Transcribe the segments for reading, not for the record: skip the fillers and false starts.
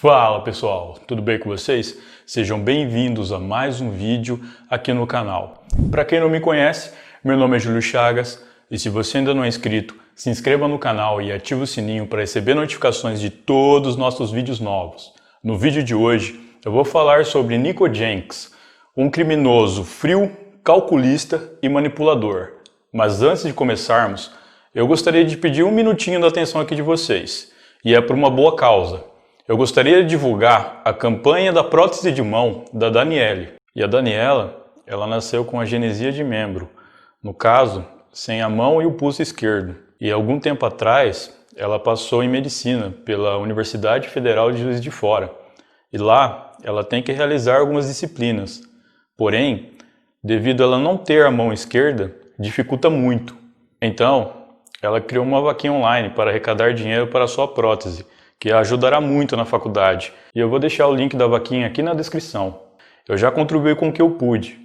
Fala pessoal, tudo bem com vocês? Sejam bem-vindos a mais um vídeo aqui no canal. Para quem não me conhece, meu nome é Júlio Chagas e se você ainda não é inscrito, se inscreva no canal e ative o sininho para receber notificações de todos os nossos vídeos novos. No vídeo de hoje eu vou falar sobre Nico Jenks, um criminoso frio, calculista e manipulador. Mas antes de começarmos, eu gostaria de pedir um minutinho da atenção aqui de vocês, e é por uma boa causa. Eu gostaria de divulgar a campanha da prótese de mão da Daniele. E a Daniela, ela nasceu com agenesia de membro, no caso, sem a mão e o pulso esquerdo. E algum tempo atrás, ela passou em medicina pela Universidade Federal de Juiz de Fora. E lá, ela tem que realizar algumas disciplinas. Porém, devido a ela não ter a mão esquerda, dificulta muito. Então, ela criou uma vaquinha online para arrecadar dinheiro para a sua prótese, que a ajudará muito na faculdade. E eu vou deixar o link da vaquinha aqui na descrição. Eu já contribuí com o que eu pude.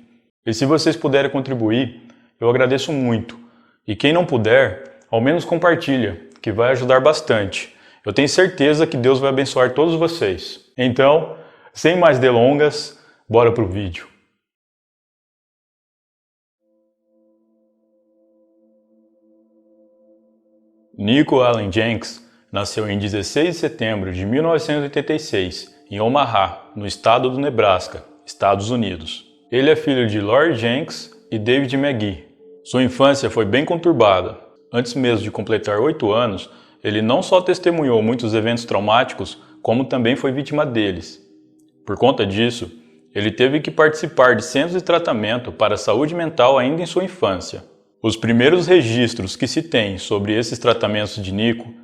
E se vocês puderem contribuir, eu agradeço muito. E quem não puder, ao menos compartilha, que vai ajudar bastante. Eu tenho certeza que Deus vai abençoar todos vocês. Então, sem mais delongas, bora pro vídeo. Nico Allen Jenks nasceu em 16 de setembro de 1986, em Omaha, no estado do Nebraska, Estados Unidos. Ele é filho de Lori Jenks e David McGee. Sua infância foi bem conturbada. Antes mesmo de completar 8 anos, ele não só testemunhou muitos eventos traumáticos, como também foi vítima deles. Por conta disso, ele teve que participar de centros de tratamento para a saúde mental ainda em sua infância. Os primeiros registros que se tem sobre esses tratamentos de Nico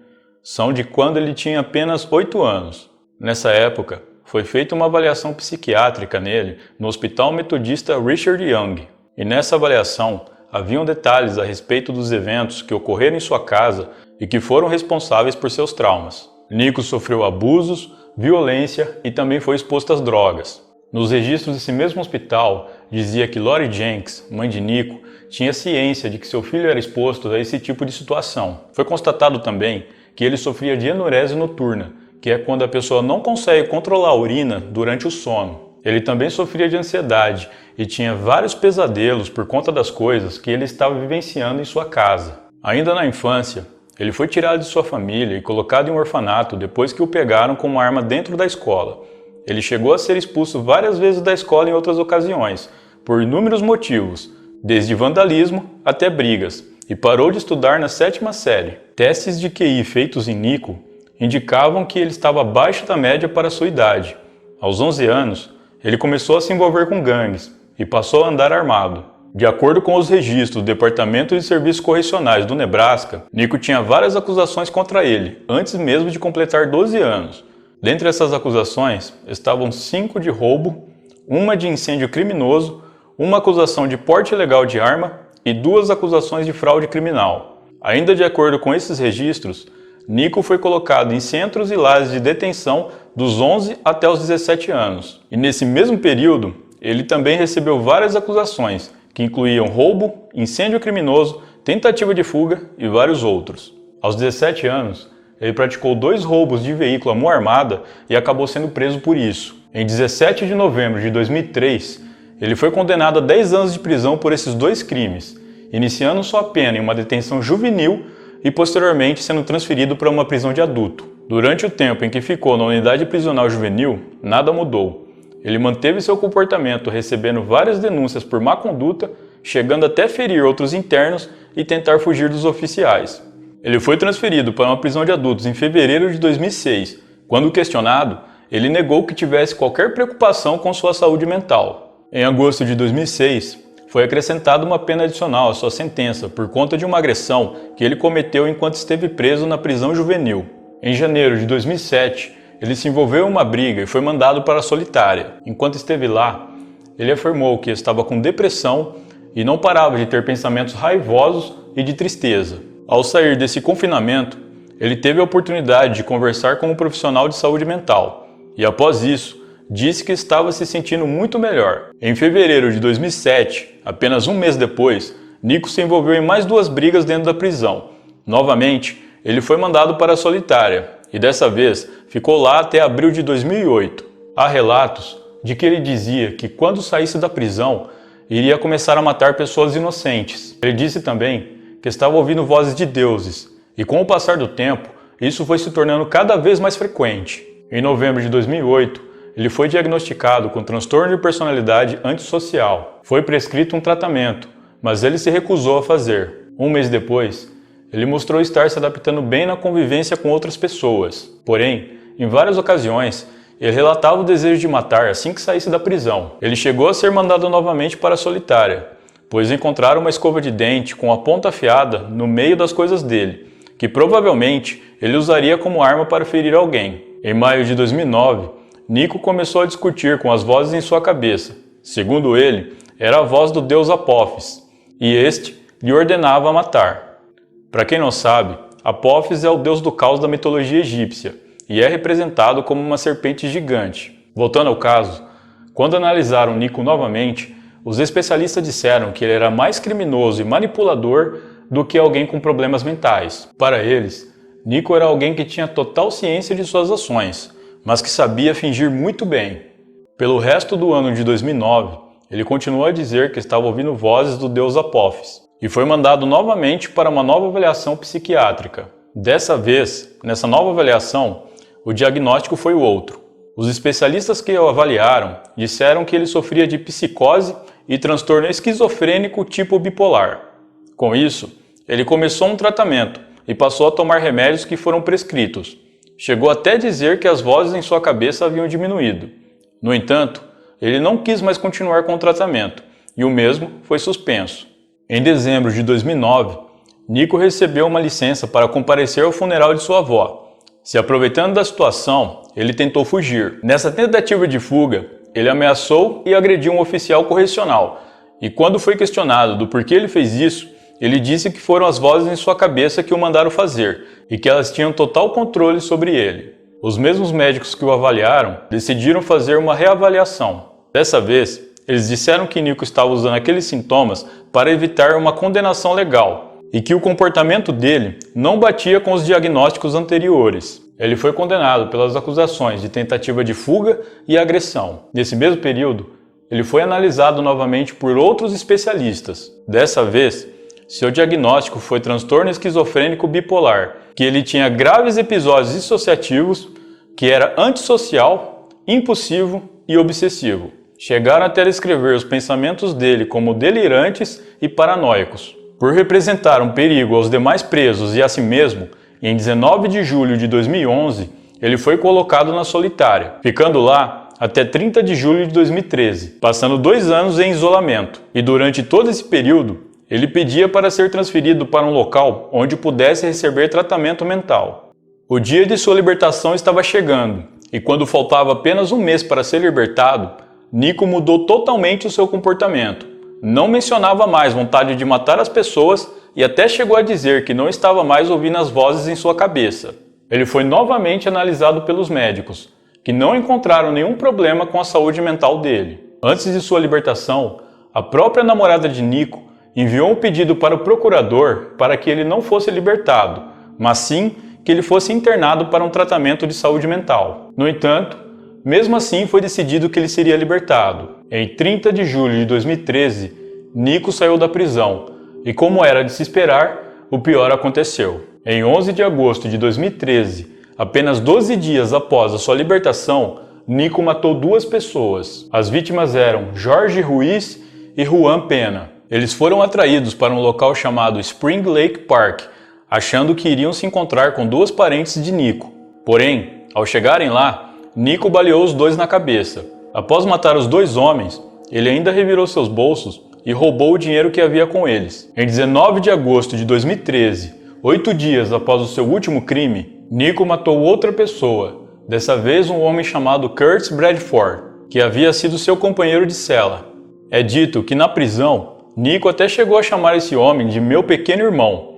são de quando ele tinha apenas 8 anos. Nessa época, foi feita uma avaliação psiquiátrica nele no Hospital Metodista Richard Young. E nessa avaliação, haviam detalhes a respeito dos eventos que ocorreram em sua casa e que foram responsáveis por seus traumas. Nico sofreu abusos, violência e também foi exposto às drogas. Nos registros desse mesmo hospital, dizia que Lori Jenks, mãe de Nico, tinha ciência de que seu filho era exposto a esse tipo de situação. Foi constatado também que ele sofria de enurese noturna, que é quando a pessoa não consegue controlar a urina durante o sono. Ele também sofria de ansiedade e tinha vários pesadelos por conta das coisas que ele estava vivenciando em sua casa. Ainda na infância, ele foi tirado de sua família e colocado em um orfanato depois que o pegaram com uma arma dentro da escola. Ele chegou a ser expulso várias vezes da escola em outras ocasiões, por inúmeros motivos, desde vandalismo até brigas, e parou de estudar na 7ª série. Testes de QI feitos em Nico indicavam que ele estava abaixo da média para sua idade. Aos 11 anos, ele começou a se envolver com gangues e passou a andar armado. De acordo com os registros do Departamento de Serviços Correcionais do Nebraska, Nico tinha várias acusações contra ele, antes mesmo de completar 12 anos. Dentre essas acusações, estavam 5 de roubo, uma de incêndio criminoso, uma acusação de porte ilegal de arma e 2 acusações de fraude criminal. Ainda de acordo com esses registros, Nico foi colocado em centros e lares de detenção dos 11 até os 17 anos. E nesse mesmo período, ele também recebeu várias acusações, que incluíam roubo, incêndio criminoso, tentativa de fuga e vários outros. Aos 17 anos, ele praticou 2 roubos de veículo à mão armada e acabou sendo preso por isso. Em 17 de novembro de 2003, ele foi condenado a 10 anos de prisão por esses 2 crimes, iniciando sua pena em uma detenção juvenil e posteriormente sendo transferido para uma prisão de adulto. Durante o tempo em que ficou na unidade prisional juvenil, nada mudou. Ele manteve seu comportamento recebendo várias denúncias por má conduta, chegando até ferir outros internos e tentar fugir dos oficiais. Ele foi transferido para uma prisão de adultos em fevereiro de 2006. Quando questionado, ele negou que tivesse qualquer preocupação com sua saúde mental. Em agosto de 2006, foi acrescentada uma pena adicional à sua sentença por conta de uma agressão que ele cometeu enquanto esteve preso na prisão juvenil. Em janeiro de 2007, ele se envolveu em uma briga e foi mandado para a solitária. Enquanto esteve lá, ele afirmou que estava com depressão e não parava de ter pensamentos raivosos e de tristeza. Ao sair desse confinamento, ele teve a oportunidade de conversar com um profissional de saúde mental e, após isso, disse que estava se sentindo muito melhor. Em fevereiro de 2007, apenas um mês depois, Nico se envolveu em mais 2 brigas dentro da prisão. Novamente, ele foi mandado para a solitária e dessa vez ficou lá até abril de 2008. Há relatos de que ele dizia que quando saísse da prisão, iria começar a matar pessoas inocentes. Ele disse também que estava ouvindo vozes de deuses, e com o passar do tempo, isso foi se tornando cada vez mais frequente. Em novembro de 2008, ele foi diagnosticado com transtorno de personalidade antissocial. Foi prescrito um tratamento, mas ele se recusou a fazer. Um mês depois, ele mostrou estar se adaptando bem na convivência com outras pessoas. Porém, em várias ocasiões, ele relatava o desejo de matar assim que saísse da prisão. Ele chegou a ser mandado novamente para a solitária, pois encontraram uma escova de dente com a ponta afiada no meio das coisas dele, que provavelmente ele usaria como arma para ferir alguém. Em maio de 2009, Nico começou a discutir com as vozes em sua cabeça. Segundo ele, era a voz do deus Apófis, e este lhe ordenava matar. Para quem não sabe, Apófis é o deus do caos da mitologia egípcia, e é representado como uma serpente gigante. Voltando ao caso, quando analisaram Nico novamente, os especialistas disseram que ele era mais criminoso e manipulador do que alguém com problemas mentais. Para eles, Nico era alguém que tinha total ciência de suas ações, mas que sabia fingir muito bem. Pelo resto do ano de 2009, ele continuou a dizer que estava ouvindo vozes do deus Apófis, e foi mandado novamente para uma nova avaliação psiquiátrica. Dessa vez, nessa nova avaliação, o diagnóstico foi o outro. Os especialistas que o avaliaram disseram que ele sofria de psicose e transtorno esquizofrênico tipo bipolar. Com isso, ele começou um tratamento e passou a tomar remédios que foram prescritos. Chegou até a dizer que as vozes em sua cabeça haviam diminuído. No entanto, ele não quis mais continuar com o tratamento e o mesmo foi suspenso. Em dezembro de 2009, Nico recebeu uma licença para comparecer ao funeral de sua avó. Se aproveitando da situação, ele tentou fugir. Nessa tentativa de fuga, ele ameaçou e agrediu um oficial correcional. E quando foi questionado do porquê ele fez isso, ele disse que foram as vozes em sua cabeça que o mandaram fazer e que elas tinham total controle sobre ele. Os mesmos médicos que o avaliaram decidiram fazer uma reavaliação. Dessa vez, eles disseram que Nico estava usando aqueles sintomas para evitar uma condenação legal e que o comportamento dele não batia com os diagnósticos anteriores. Ele foi condenado pelas acusações de tentativa de fuga e agressão. Nesse mesmo período, ele foi analisado novamente por outros especialistas. Dessa vez, seu diagnóstico foi transtorno esquizofrênico bipolar, que ele tinha graves episódios dissociativos, que era antissocial, impulsivo e obsessivo. Chegaram até a descrever os pensamentos dele como delirantes e paranoicos. Por representar um perigo aos demais presos e a si mesmo, em 19 de julho de 2011, ele foi colocado na solitária, ficando lá até 30 de julho de 2013, passando 2 anos em isolamento. E durante todo esse período, ele pedia para ser transferido para um local onde pudesse receber tratamento mental. O dia de sua libertação estava chegando, e quando faltava apenas um mês para ser libertado, Nico mudou totalmente o seu comportamento. Não mencionava mais vontade de matar as pessoas e até chegou a dizer que não estava mais ouvindo as vozes em sua cabeça. Ele foi novamente analisado pelos médicos, que não encontraram nenhum problema com a saúde mental dele. Antes de sua libertação, a própria namorada de Nico enviou um pedido para o procurador para que ele não fosse libertado, mas sim que ele fosse internado para um tratamento de saúde mental. No entanto, mesmo assim foi decidido que ele seria libertado. Em 30 de julho de 2013, Nico saiu da prisão e, como era de se esperar, o pior aconteceu. Em 11 de agosto de 2013, apenas 12 dias após a sua libertação, Nico matou 2 pessoas. As vítimas eram Jorge Ruiz e Juan Pena. Eles foram atraídos para um local chamado Spring Lake Park, achando que iriam se encontrar com 2 parentes de Nico. Porém, ao chegarem lá, Nico baleou os 2 na cabeça. Após matar os 2 homens, ele ainda revirou seus bolsos e roubou o dinheiro que havia com eles. Em 19 de agosto de 2013, 8 dias após o seu último crime, Nico matou outra pessoa, dessa vez um homem chamado Curtis Bradford, que havia sido seu companheiro de cela. É dito que na prisão, Nico até chegou a chamar esse homem de meu pequeno irmão.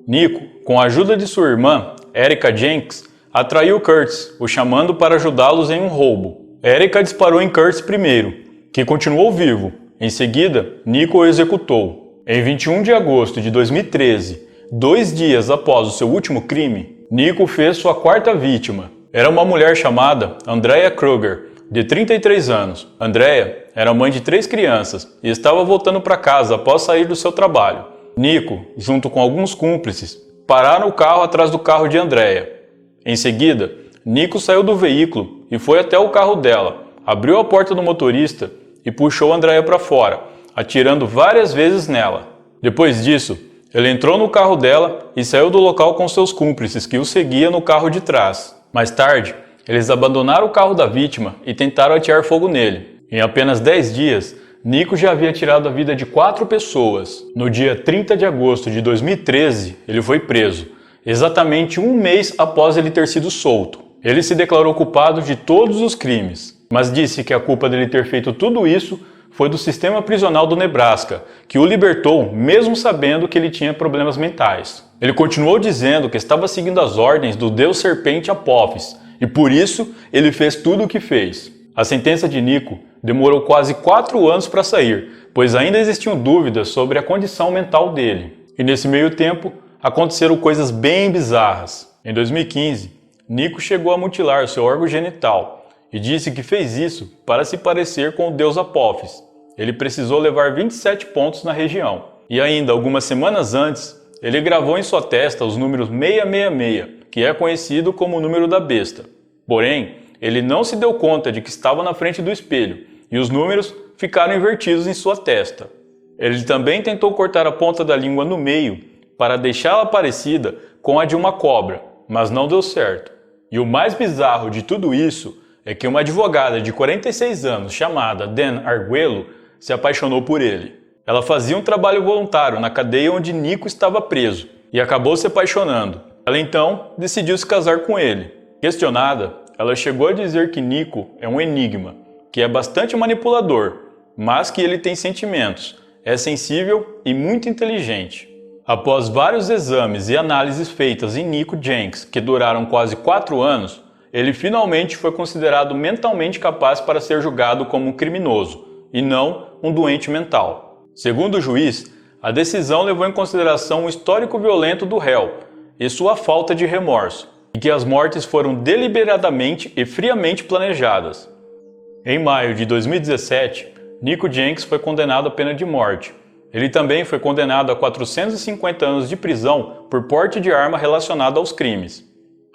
Nico, com a ajuda de sua irmã, Erica Jenks, atraiu Curtis, o chamando para ajudá-los em um roubo. Erica disparou em Curtis primeiro, que continuou vivo. Em seguida, Nico o executou. Em 21 de agosto de 2013, 2 dias após o seu último crime, Nico fez sua quarta vítima. Era uma mulher chamada Andrea Kruger, de 33 anos. Andrea era mãe de 3 crianças e estava voltando para casa após sair do seu trabalho. Nico, junto com alguns cúmplices, pararam o carro atrás do carro de Andrea. Em seguida, Nico saiu do veículo e foi até o carro dela, abriu a porta do motorista e puxou Andrea para fora, atirando várias vezes nela. Depois disso, ele entrou no carro dela e saiu do local com seus cúmplices, que o seguiam no carro de trás. Mais tarde, eles abandonaram o carro da vítima e tentaram atear fogo nele. Em apenas 10 dias, Nico já havia tirado a vida de 4 pessoas. No dia 30 de agosto de 2013, ele foi preso, exatamente um mês após ele ter sido solto. Ele se declarou culpado de todos os crimes, mas disse que a culpa dele ter feito tudo isso foi do sistema prisional do Nebraska, que o libertou mesmo sabendo que ele tinha problemas mentais. Ele continuou dizendo que estava seguindo as ordens do deus serpente Apophis, e por isso ele fez tudo o que fez. A sentença de Nico demorou quase 4 anos para sair, pois ainda existiam dúvidas sobre a condição mental dele. E nesse meio tempo, aconteceram coisas bem bizarras. Em 2015, Nico chegou a mutilar seu órgão genital e disse que fez isso para se parecer com o deus Apophis. Ele precisou levar 27 pontos na região. E ainda, algumas semanas antes, ele gravou em sua testa os números 666, que é conhecido como o número da besta. Porém, ele não se deu conta de que estava na frente do espelho e os números ficaram invertidos em sua testa. Ele também tentou cortar a ponta da língua no meio para deixá-la parecida com a de uma cobra, mas não deu certo. E o mais bizarro de tudo isso é que uma advogada de 46 anos chamada Dan Arguello se apaixonou por ele. Ela fazia um trabalho voluntário na cadeia onde Nico estava preso e acabou se apaixonando. Ela então decidiu se casar com ele. Questionada, ela chegou a dizer que Nico é um enigma, que é bastante manipulador, mas que ele tem sentimentos, é sensível e muito inteligente. Após vários exames e análises feitas em Nico Jenks, que duraram quase 4 anos, ele finalmente foi considerado mentalmente capaz para ser julgado como um criminoso, e não um doente mental. Segundo o juiz, a decisão levou em consideração o histórico violento do réu e sua falta de remorso, e que as mortes foram deliberadamente e friamente planejadas. Em maio de 2017, Nico Jenks foi condenado à pena de morte. Ele também foi condenado a 450 anos de prisão por porte de arma relacionada aos crimes.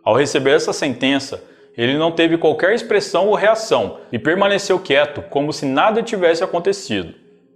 Ao receber essa sentença, ele não teve qualquer expressão ou reação e permaneceu quieto, como se nada tivesse acontecido.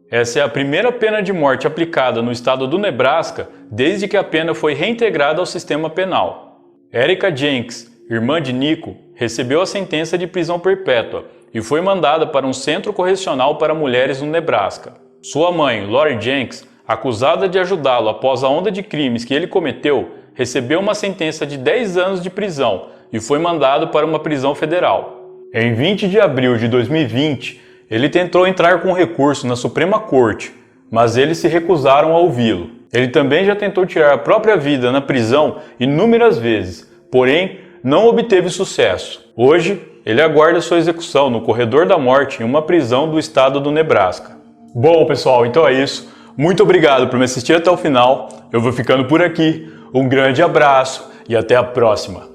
Essa é a primeira pena de morte aplicada no estado do Nebraska desde que a pena foi reintegrada ao sistema penal. Erica Jenks, irmã de Nico, recebeu a sentença de prisão perpétua e foi mandada para um centro correcional para mulheres no Nebraska. Sua mãe, Lori Jenks, acusada de ajudá-lo após a onda de crimes que ele cometeu, recebeu uma sentença de 10 anos de prisão e foi mandado para uma prisão federal. Em 20 de abril de 2020, ele tentou entrar com recurso na Suprema Corte, mas eles se recusaram a ouvi-lo. Ele também já tentou tirar a própria vida na prisão inúmeras vezes, porém não obteve sucesso. Hoje, ele aguarda sua execução no corredor da morte em uma prisão do estado do Nebraska. Bom, pessoal, então é isso. Muito obrigado por me assistir até o final. Eu vou ficando por aqui. Um grande abraço e até a próxima.